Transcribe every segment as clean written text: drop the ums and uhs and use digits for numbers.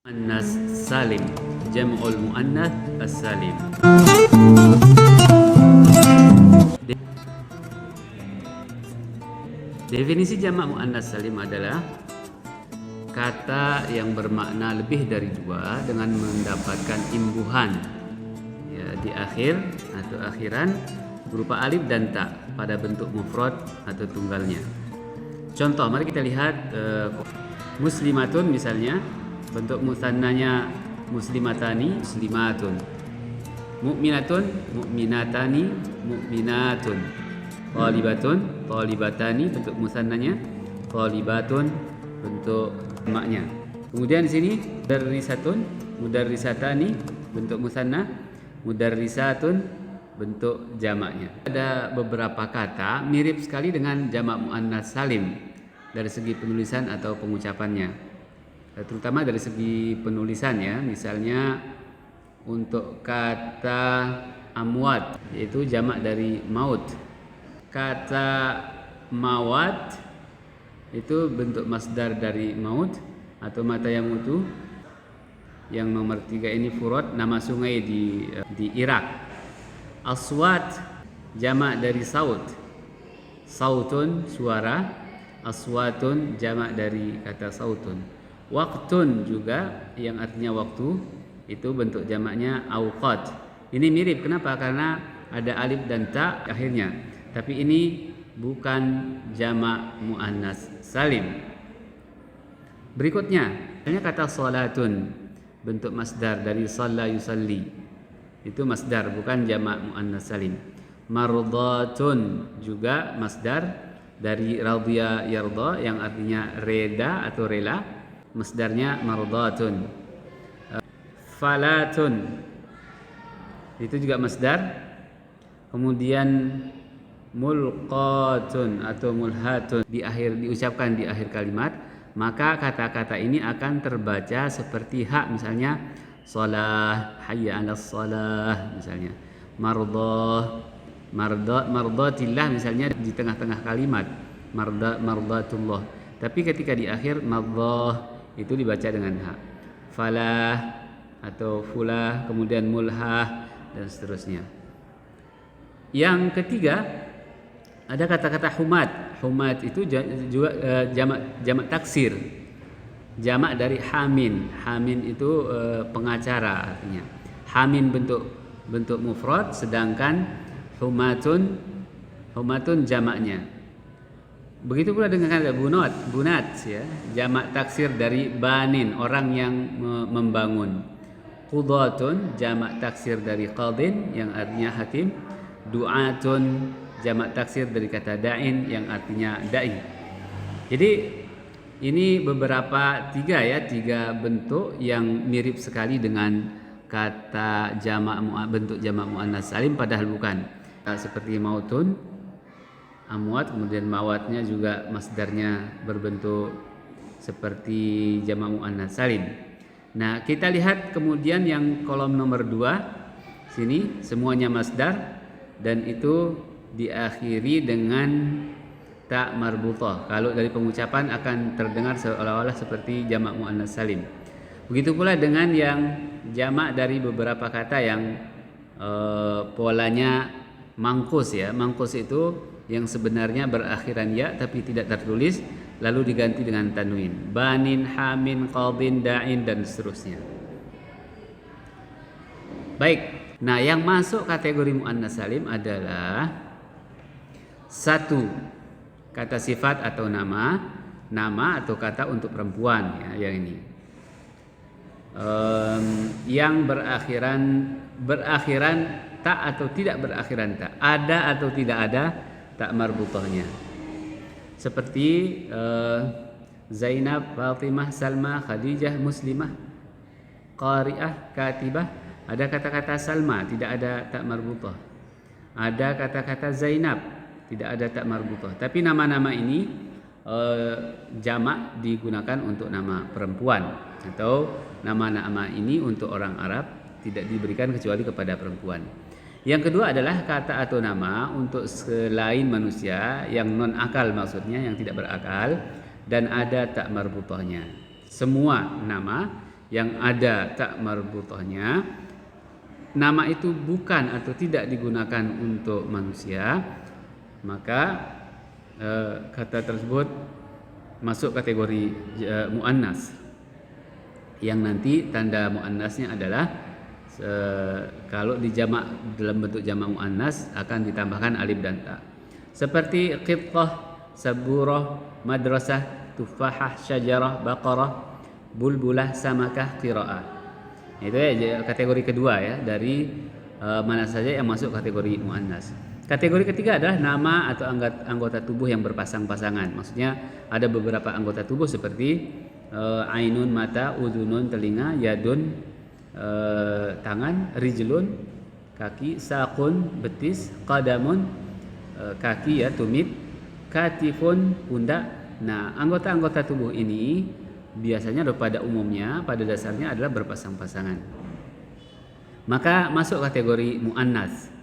Muannas salim, jam'ul muannas as-salim. Definisi jamak muannas salim adalah kata yang bermakna lebih dari dua dengan mendapatkan imbuhan ya, di akhir atau akhiran berupa alif dan ta pada bentuk mufrad atau tunggalnya. Contoh, mari kita lihat muslimatun misalnya, bentuk musannanya muslimatani, muslimatun. Mu'minatun, mu'minatani, mu'minatun. Thalibatun, thalibatani, bentuk musannanya. Thalibatun, bentuk jamaknya. Kemudian di sini mudarrisatun, mudarrisatani, bentuk musanna. Mudarrisatun, bentuk jamaknya. Ada beberapa kata mirip sekali dengan jamak muannas salim dari segi penulisan atau pengucapannya, terutama dari segi penulisan ya. Misalnya untuk kata amwat, yaitu jamak dari maut. Kata mawat itu bentuk masdar dari maut atau mata yang utuh. Yang nomor 3 ini Furat, nama sungai di Irak. Aswat jamak dari saut. Sautun suara, aswatun jamak dari kata sautun. Waktun juga yang artinya waktu, itu bentuk jamaknya awqat. Ini mirip, kenapa? Karena ada alif dan ta akhirnya. Tapi ini bukan jamak muannas salim. Berikutnya, kata salatun, bentuk masdar dari shalla yusalli. Itu masdar, bukan jamak muannas salim. Mardatun juga masdar dari radhiya yarda yang artinya reda atau rela. Masdarnya mardatun. Falatun itu juga masdar. Kemudian mulqatun atau mulhatun diucapkan di akhir kalimat, maka kata-kata ini akan terbaca seperti hak, misalnya shalah, hayya 'alas shalah misalnya. Mardatillah misalnya di tengah-tengah kalimat, mardatullah. Tapi ketika di akhir mardah itu dibaca dengan ha. Falah atau fulah, kemudian mulhah dan seterusnya. Yang ketiga ada kata-kata humat. Humat itu juga jamak taksir. Jamak dari hamin. Hamin itu pengacara artinya. Hamin bentuk mufrad, sedangkan humatun jamaknya. Begitu pula dengan kata bunat ya, jamak taksir dari banin, orang yang membangun. Qudatun jamak taksir dari qadin yang artinya hakim. Du'atun jamak taksir dari kata da'in yang artinya da'i. Jadi ini tiga bentuk yang mirip sekali dengan kata bentuk jamak muannas salim, padahal bukan. Seperti mautun, amwat, kemudian mawatnya juga masdarnya berbentuk seperti jamak muannas salim. Nah, kita lihat kemudian yang kolom nomor 2 sini semuanya masdar dan itu diakhiri dengan ta marbutah. Kalau dari pengucapan akan terdengar seolah-olah seperti jamak muannas salim. Begitu pula dengan yang jamak dari beberapa kata yang polanya mangkus ya. Mangkus itu yang sebenarnya berakhiran ya tapi tidak tertulis, lalu diganti dengan tanwin. Banin, hamin, qadin, da'in dan seterusnya. Baik. Nah, yang masuk kategori muannas salim adalah satu, kata sifat atau nama atau kata untuk perempuan ya, yang ini. Yang berakhiran tak atau tidak berakhiran tak, ada atau tidak ada tak marbutahnya. Seperti Zainab, Fatimah, Salma, Khadijah, Muslimah, Qari'ah, Katibah. Ada kata-kata Salma tidak ada tak marbutah. Ada kata-kata Zainab tidak ada tak marbutah. Tapi nama-nama ini jamak digunakan untuk nama perempuan, atau nama-nama ini untuk orang Arab tidak diberikan kecuali kepada perempuan. Yang kedua adalah kata atau nama untuk selain manusia yang non akal, maksudnya yang tidak berakal, dan ada tak marbutahnya. Semua nama yang ada tak marbutohnya, nama itu bukan atau tidak digunakan untuk manusia, maka kata tersebut masuk kategori muannas, yang nanti tanda muannasnya adalah kalau dijamak dalam bentuk jamak muannas akan ditambahkan alif dan ta. Seperti qittah, saburah, madrasah, tufahah, syajarah, baqarah, bulbulah, samakah, qiraah. Itu ya kategori kedua ya dari mana saja yang masuk kategori muannas. Kategori ketiga adalah nama atau anggota tubuh yang berpasang-pasangan. Maksudnya ada beberapa anggota tubuh seperti ainun mata, udhunun telinga, yadun tangan, rijlun kaki, saqun betis, qadamun kaki ya tumit, katifun pundak. Nah, anggota-anggota tubuh ini biasanya pada umumnya pada dasarnya adalah berpasang-pasangan. Maka masuk kategori muannas.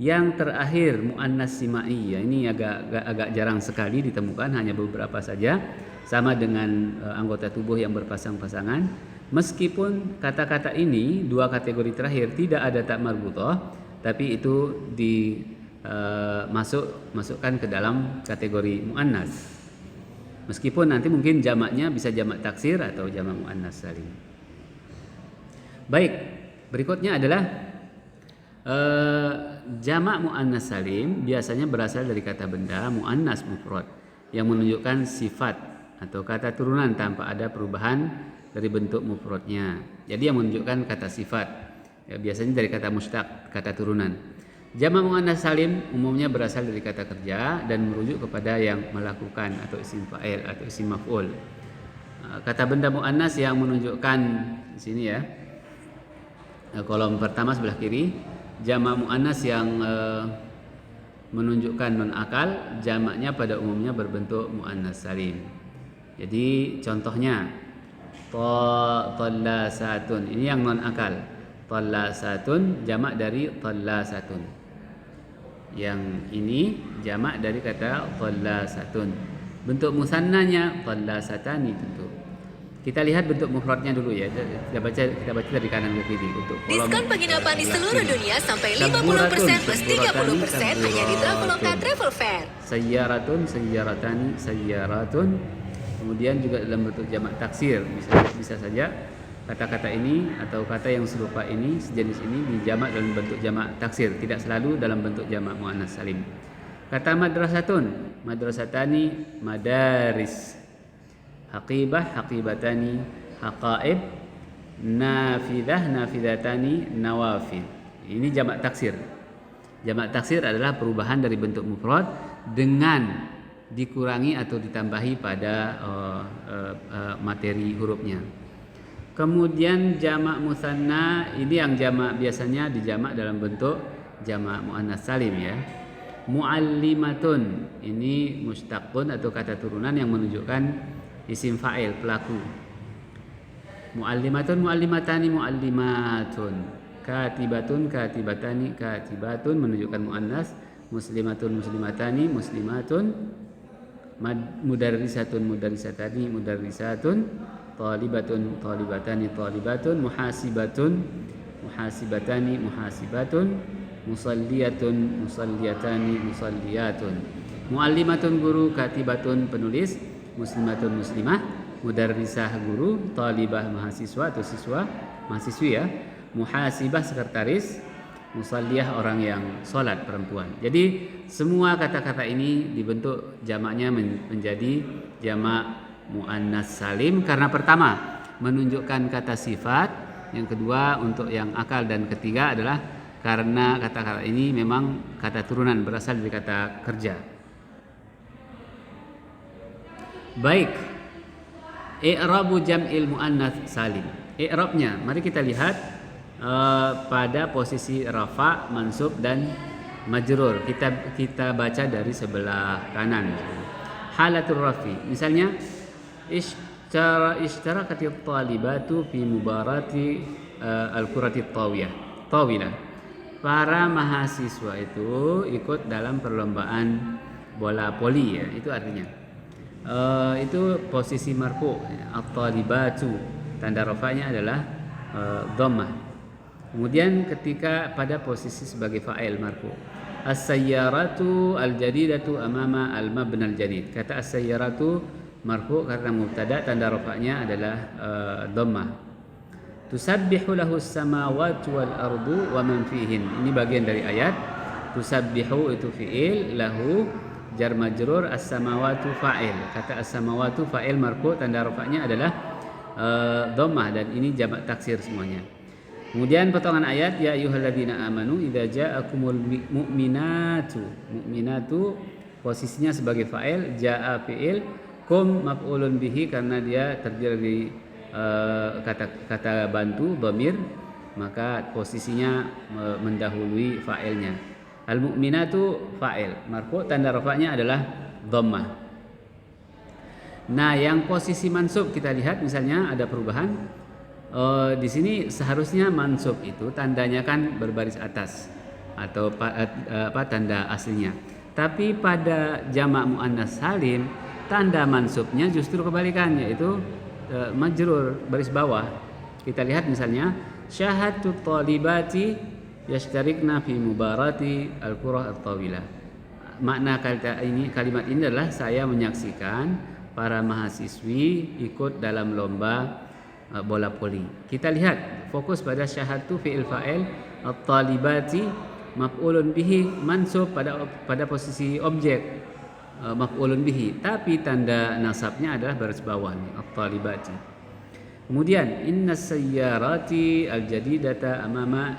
Yang terakhir muannas simai, ya ini agak jarang sekali ditemukan, hanya beberapa saja, sama dengan anggota tubuh yang berpasang-pasangan. Meskipun kata-kata ini dua kategori terakhir tidak ada tak marbutoh, tapi itu masukkan ke dalam kategori muannas. Meskipun nanti mungkin jamaknya bisa jamak taksir atau jamak muannas salim. Baik, berikutnya adalah jamak muannas salim biasanya berasal dari kata benda muannas mufrad yang menunjukkan sifat atau kata turunan tanpa ada perubahan dari bentuk mufradnya. Jadi yang menunjukkan kata sifat ya, biasanya dari kata mustaq, kata turunan. Jamak muannas salim umumnya berasal dari kata kerja dan merujuk kepada yang melakukan atau isim fa'il atau isim maf'ul. Kata benda muannas yang menunjukkan di sini ya. Kolom pertama sebelah kiri, jamak muannas yang menunjukkan non akal, jamaknya pada umumnya berbentuk muannas salim. Jadi contohnya tallasatun, ini yang non akal. Tallasatun jamak dari tallasatun. Yang ini jamak dari kata tallasatun. Bentuk musannanya tallasatani tentu. Kita lihat bentuk mufradnya dulu ya. Kita baca dari kanan ke kiri untuk kolom. Diskon penginapan di seluruh dunia sampai 50% plus 30% hanya di Traveloka Travel Fair. Sayyaratun, sayyaratani, sayyaratun. Kemudian juga dalam bentuk jamak taksir, bisa saja kata-kata ini atau kata yang serupa ini, sejenis ini dijamak dalam bentuk jamak taksir, tidak selalu dalam bentuk jamak muannas salim. Kata madrasatun, madrasatani, madaris. Haqibah, haqibatani, haqaib, nafidah, nafidatani, nawafid. Ini jamak taksir. Jamak taksir adalah perubahan dari bentuk mufrad dengan dikurangi atau ditambahi pada materi hurufnya. Kemudian jamak musanna, ini yang jamak biasanya dijamak dalam bentuk jamak muannas salim ya. Muallimatun, ini mustaqun atau kata turunan yang menunjukkan isim fa'il, pelaku. Muallimatun, muallimatani, muallimatun. Katibatun, katibatani, katibatun menunjukkan muannas. Muslimatun, muslimatani, muslimatun. Mudarrisatun, mudarrisatani, mudarrisatun. Talibatun, talibatani, talibatun. Muhasibatun, muhasibatani, muhasibatun. Musalliyatun, musalliyatani, musalliyatun. Muallimatun, guru. Katibatun, penulis. Muslimatun, muslimah. Mudarrisah, guru. Talibah, mahasiswa atau siswa, mahasiswi ya. Muhasibah, sekretaris. Musalliyah, orang yang sholat, perempuan. Jadi semua kata-kata ini dibentuk jamaknya menjadi jamak muannas salim karena pertama menunjukkan kata sifat, yang kedua untuk yang akal, dan ketiga adalah karena kata-kata ini memang kata turunan berasal dari kata kerja. Baik, i'rabu jam'il muannas salim. I'rabnya mari kita lihat pada posisi rafa, mansub dan majrur. Kita baca dari sebelah kanan. Halatul rafi, misalnya ishtarakat talibatu fi mubarati al-kurati tawilah. Para mahasiswa itu ikut dalam perlombaan bola voli ya, itu artinya. Itu posisi marfu, at-talibatu. tanda rafa'nya adalah dhammah. Kemudian ketika pada posisi sebagai fa'il marfu, as-sayyaratu al-jadidatu amama al-mabna al-jadid. Kata as-sayyaratu marfu karena mubtada, tanda rafa'nya adalah dhammah. Tusabbihu lahu as-samawati wal ardu wa man fihin. Ini bagian dari ayat. Tusabbihu itu fi'il, lahu jar majrur, as-samawatu fa'il. Kata as-samawatu fa'il marfu, tanda rafa'nya adalah dhammah, dan ini jamak taksir semuanya. Kemudian potongan ayat, ya ayyuhalladzina amanu idza ja'akumul mu'minatu. Mu'minatu posisinya sebagai fa'il, ja'a fi'il, kum maf'ulun bihi karena dia terdiri dari kata bantu dhamir, maka posisinya mendahului fa'ilnya. Al mu'minatu fa'il marfu, tanda rafa'nya adalah dhammah. Nah, yang posisi mansub kita lihat misalnya ada perubahan. Di sini seharusnya mansub itu tandanya kan berbaris atas atau tanda aslinya. Tapi pada jamak muannas salim tanda mansubnya justru kebalikannya, yaitu majrur baris bawah. Kita lihat misalnya syahadtu talibati yashtarikna fi mubarati al-qura at-tawilah. Makna kalimat ini adalah saya menyaksikan para mahasiswi ikut dalam lomba bola voli. Kita lihat fokus pada syahadtu fi'il fa'il, at-talibati maf'ulun bihi mansub pada posisi objek maf'ulun bihi, tapi tanda nasabnya adalah baris bawah at-talibati. Kemudian innas sayyarati al-jadidata amama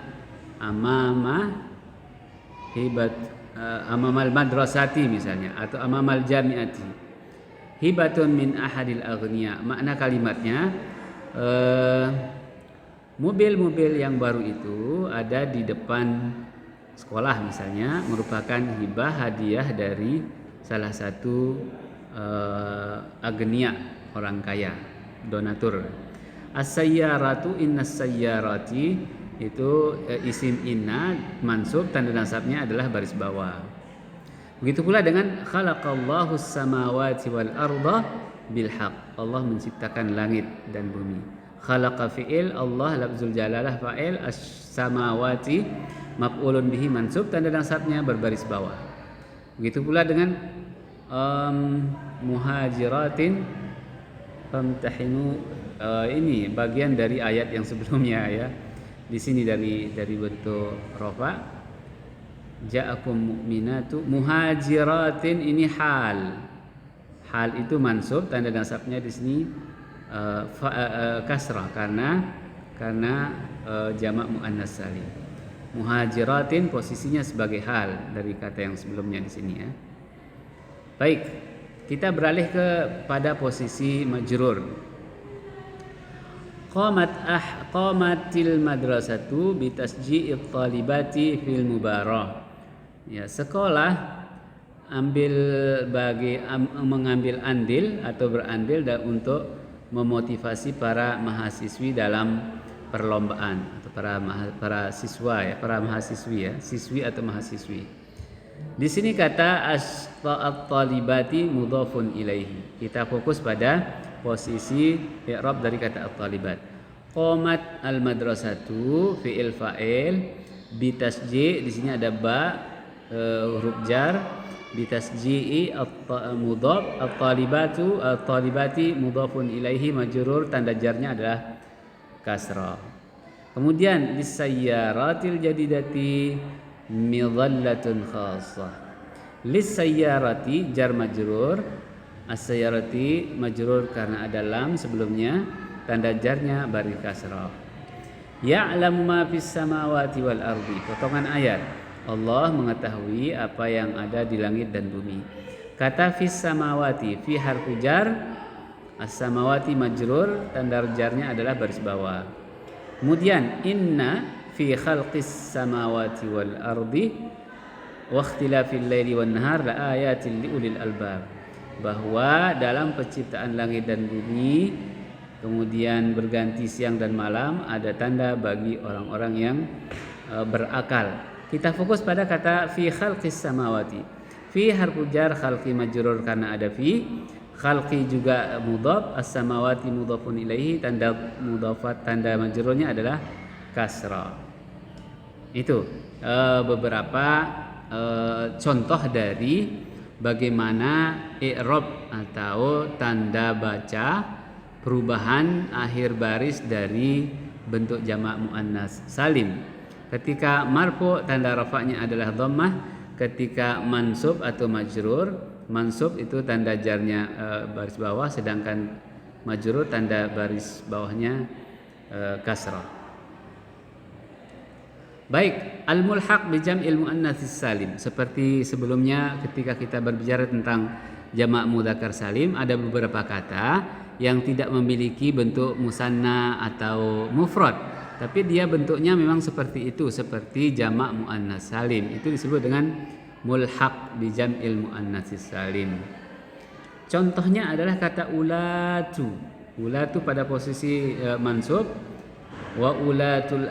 amamal madrasati misalnya, atau amamal jami'ati hibatun min ahadil aghniya. Makna kalimatnya mobil-mobil yang baru itu ada di depan sekolah misalnya merupakan hibah, hadiah dari salah satu agniya, orang kaya, donatur. As-sayyaratu innas sayyarati itu isim inna mansub, tanda nasabnya adalah baris bawah. Begitu pula dengan khalaqallahu as-samawati wal arda bil haq. Allah menciptakan langit dan bumi. Khalaqa fi'il, Allah lafzul jalalah fa'il, as-samawati maf'ulun bihi mansub, tanda nasabnya berbaris bawah. Begitu pula dengan muhajiratin famtahinu, ini bagian dari ayat yang sebelumnya ya. Di sini dari bentuk rafa, ja'akum mu'minatu muhajiratin, ini hal. Hal itu mansub, tanda nasabnya di sini kasrah karena jamak muannas salim. Muhajiratin posisinya sebagai hal dari kata yang sebelumnya di sini ya. Baik, kita beralih pada posisi majrur. Qamatil madrasatu bitasji'it talibati fil mubarah. Ya, sekolah mengambil andil atau berandil dan untuk memotivasi para mahasiswi dalam perlombaan, atau para siswa ya, para mahasiswi ya, siswi atau mahasiswi. Di sini kata at-talibati mudhafun ilaihi. Kita fokus pada posisi i'rab dari kata at-talibat. Qamat al-madrasatu fi'il fa'il, bitasji, di sini ada ba huruf jar, bitasji'i mudhaf, at-talibati mudhafun ilaihi majrur, tanda jarnya adalah kasrah. Kemudian lisayyaratil jadidati midhallatun khassah. Lisayyarati jar majrur, as-sayyarati majrur karena ada lam sebelumnya, tanda jarnya baris kasrah. Ya'lamu ma fis samawati wal ardi, potongan ayat. Allah mengetahui apa yang ada di langit dan bumi. Kata fis samawati, fi harfu jar, as-samawati majrur, tanda jarnya adalah baris bawah. Kemudian inna fi khalqis samawati wal ardi wa ikhtilafil laili wan nahar la ayatin liulil albab. Bahwa dalam penciptaan langit dan bumi, kemudian berganti siang dan malam, ada tanda bagi orang-orang yang berakal. Kita fokus pada kata fi khalqis samawati. Fi harfu jar, khalqi majrur karena ada fi. Khalqi juga mudhaf, as-samawati mudhafun ilaihi, tanda mudhafat tanda majrurnya adalah kasrah. Itu beberapa contoh dari bagaimana i'rab atau tanda baca perubahan akhir baris dari bentuk jamak muannas salim. Ketika marfu tanda rafa'nya adalah dhammah, ketika mansub atau majrur, mansub itu tanda jarnya baris bawah, sedangkan majrur tanda baris bawahnya kasrah. Baik, al-mulhaq bi jam'il muannats salim. Seperti sebelumnya ketika kita berbicara tentang jamak mudzakkar salim, ada beberapa kata yang tidak memiliki bentuk musanna atau mufrad, tapi dia bentuknya memang seperti itu, seperti jamak muannats salim. Itu disebut dengan mulhaq bi jam'il muannats salim. Contohnya adalah kata ulatu. Ulatu pada posisi mansub, wa ulatul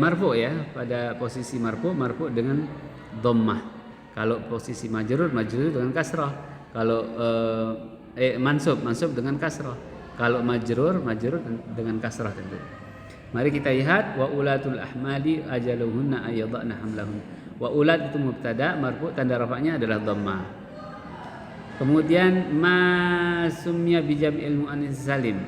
marfu ya, pada posisi marfu dengan dhammah. Kalau posisi majrur dengan kasrah. Kalau mansub dengan kasrah. Kalau majrur dengan kasrah tentu. Mari kita lihat wa ulatul ahmali ajaluhunna ayyadna hamlahun. Wa ulat itu mubtada, marfu tanda rafa'nya adalah dhammah. Kemudian ma sumya bi jam'il muannats salim.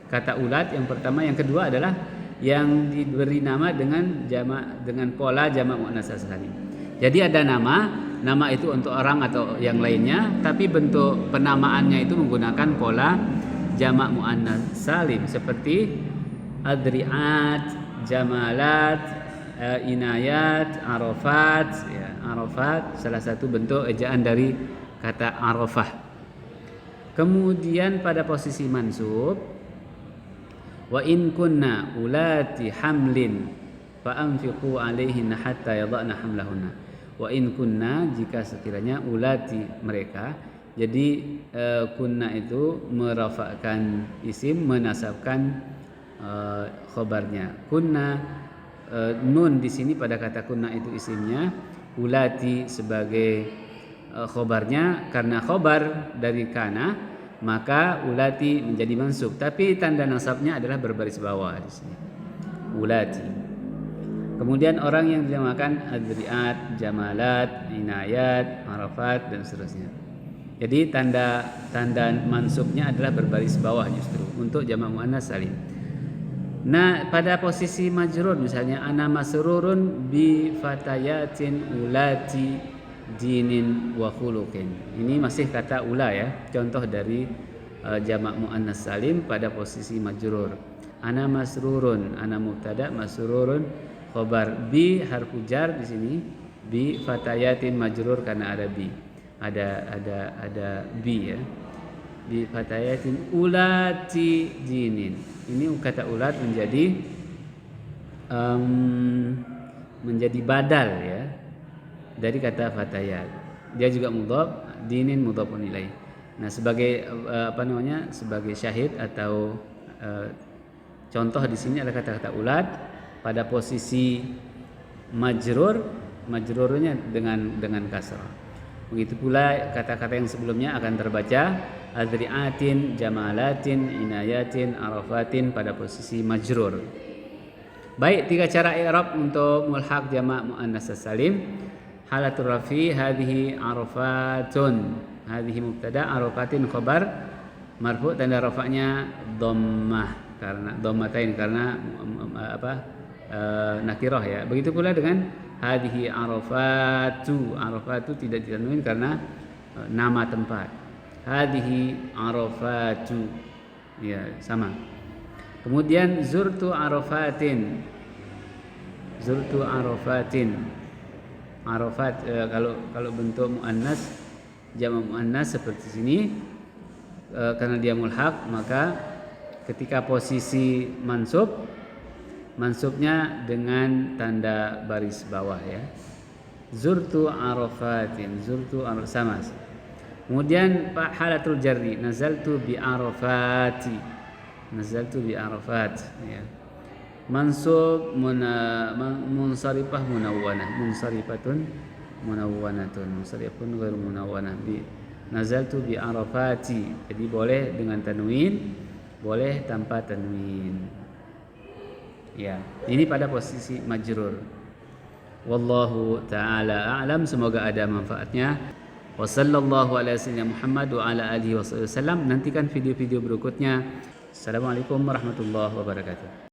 Kata ulat yang pertama, yang kedua adalah yang diberi nama dengan pola jamak muannats salim. Jadi ada nama itu untuk orang atau yang lainnya, tapi bentuk penamaannya itu menggunakan pola jamak muannats salim seperti adri'at, jamalat, inayat, arafat ya, arafat salah satu bentuk ejaan dari kata arafah. Kemudian pada posisi mansub, wa in kunna ulati hamlin fa anfiqu alaihinna hatta yadhna hamlahunna. Wa in kunna, jika sekiranya ulati mereka, jadi kunna itu merafa'kan isim, menasabkan khobarnya. Kunna, nun di sini pada kata kunna itu isimnya, ulati sebagai khobarnya. Karena khobar dari kana, maka ulati menjadi mansub, tapi tanda nasabnya adalah berbaris bawah di sini. Ulati. Kemudian orang yang dinamakan adriat, jamalat, inayat, arafat dan seterusnya. Jadi tanda mansubnya adalah berbaris bawah justru untuk jamak muannats salim. Nah, pada posisi majrur misalnya ana masrurun bi fatayatin ulati dinin wa khuluqin. Ini masih kata ula ya, contoh dari jamak muannats salim pada posisi majrur. Ana masrurun, ana mubtada, masrurun khabar, bi harfu jar di sini, bi fatayatin majrur karena ada bi. Ada bi ya. Bi fatayatin ulati dinin. Ini kata ulat menjadi badal ya dari kata fatayat. Dia juga mudhaf, dinin mudhafun ilaih. Nah, sebagai sebagai syahid atau contoh di sini ada kata-kata ulat pada posisi majrurnya dengan kasrah. Begitu pula kata-kata yang sebelumnya akan terbaca adri'atin, jamalatin, inayatin, arafatin pada posisi majrur. Baik, 3 cara i'rab untuk mulhaq jamak muannats salim. Halatul rafi, hadhihi arafatun, hadhihi mubtada, arafatin khabar, marfu tanda rafa'nya dhammah karena dhammatain karena nakirah ya. Begitu pula dengan hadhihi arafatu, arafatu tidak ditanwin karena nama tempat. Hadhihi arafatu ya sama. Kemudian zurtu arafatin, zurtu arafatin, arafat kalau bentuk muannas, jamak muannas seperti sini karena dia mulhaq, maka ketika posisi mansubnya dengan tanda baris bawah ya. Zurtu arafatin, zurtu sama. Kemudian halatul jarri, nazaltu bi arafati, nazaltu bi arafat ya. Mansub munsarifah munawwanah, munsarifatun munawwanatun, munsarifun ghairu munawwanah, bi Nazaltu bi Arafati. Jadi boleh dengan tanwin, boleh tanpa tanwin. Ya, ini pada posisi majrur. Wallahu taala a'lam. Semoga ada manfaatnya. Wa sallallahu ala sayyidina Muhammad wa ala alihi wasallam. Nantikan video-video berikutnya. Assalamualaikum warahmatullahi wabarakatuh.